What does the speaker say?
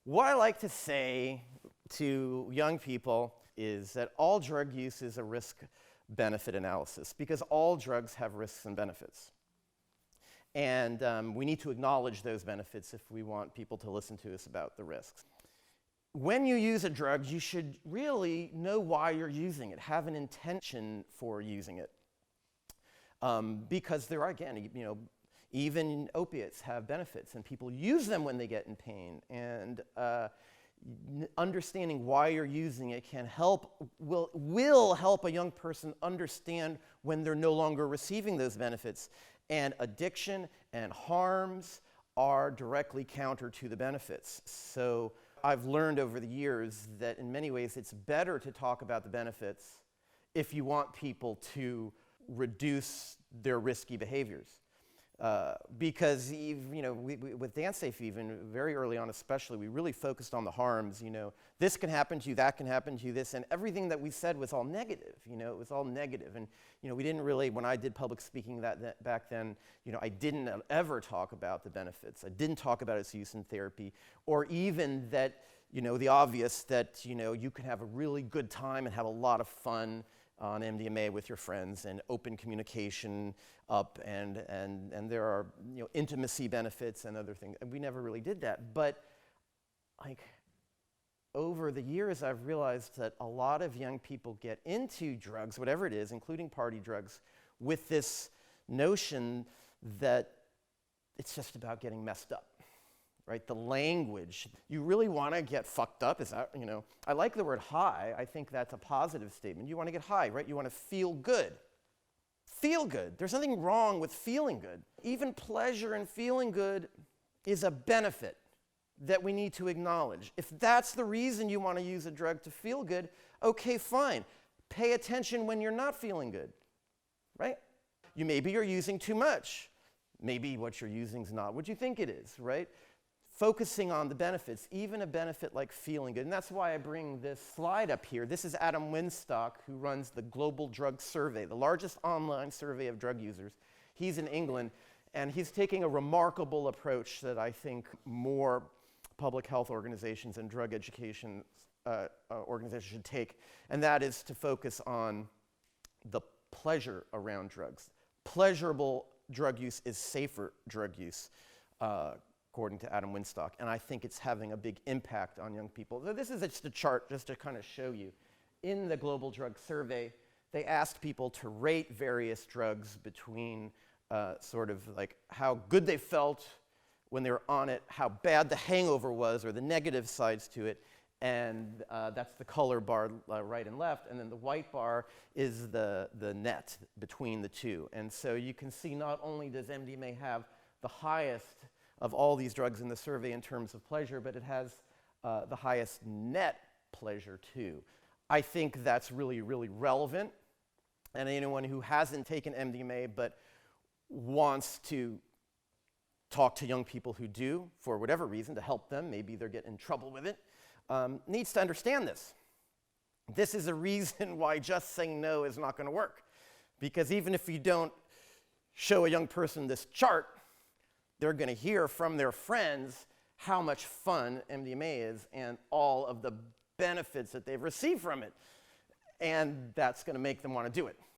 What I like to say to young people is that all drug use is a risk-benefit analysis because all drugs have risks and benefits. And we need to acknowledge those benefits if we want people to listen to us about the risks. When you use a drug, you should really know why you're using it, have an intention for using it. Because there are, again, even opiates have benefits, and people use them when they get in pain. And understanding why you're using it will help a young person understand when they're no longer receiving those benefits. And addiction and harms are directly counter to the benefits. So I've learned over the years that in many ways it's better to talk about the benefits if you want people to reduce their risky behaviors. Because with DanceSafe even, very early on especially, we really focused on the harms. This can happen to you, that can happen to you, this, and everything that we said was all negative. It was all negative. And we didn't really, when I did public speaking back then, I didn't ever talk about the benefits. I didn't talk about its use in therapy, or even that, the obvious that, you can have a really good time and have a lot of fun on MDMA with your friends and open communication up, and there are intimacy benefits and other things. And we never really did that. But over the years, I've realized that a lot of young people get into drugs, whatever it is, including party drugs, with this notion that it's just about getting messed up. Right, the language. You really want to get fucked up? Is that, I like the word high. I think that's a positive statement. You want to get high, right? You want to feel good. Feel good. There's nothing wrong with feeling good. Even pleasure and feeling good is a benefit that we need to acknowledge. If that's the reason you want to use a drug to feel good, okay, fine. Pay attention when you're not feeling good, right? Maybe you're using too much. Maybe what you're using is not what you think it is, right? Focusing on the benefits, even a benefit like feeling good. And that's why I bring this slide up here. This is Adam Winstock, who runs the Global Drug Survey, the largest online survey of drug users. He's in England, and he's taking a remarkable approach that I think more public health organizations and drug education organizations should take, and that is to focus on the pleasure around drugs. Pleasurable drug use is safer drug use, according to Adam Winstock, and I think it's having a big impact on young people. So this is just a chart just to kind of show you. In the Global Drug Survey, they asked people to rate various drugs between sort of like how good they felt when they were on it, how bad the hangover was, or the negative sides to it, and that's the color bar right and left, and then the white bar is the net between the two. And so you can see not only does MDMA have the highest of all these drugs in the survey in terms of pleasure, but it has the highest net pleasure too. I think that's really, really relevant. And anyone who hasn't taken MDMA but wants to talk to young people who do, for whatever reason, to help them, maybe they're getting in trouble with it, needs to understand this. This is a reason why just saying no is not going to work. Because even if you don't show a young person this chart, they're going to hear from their friends how much fun MDMA is and all of the benefits that they've received from it. And that's going to make them want to do it.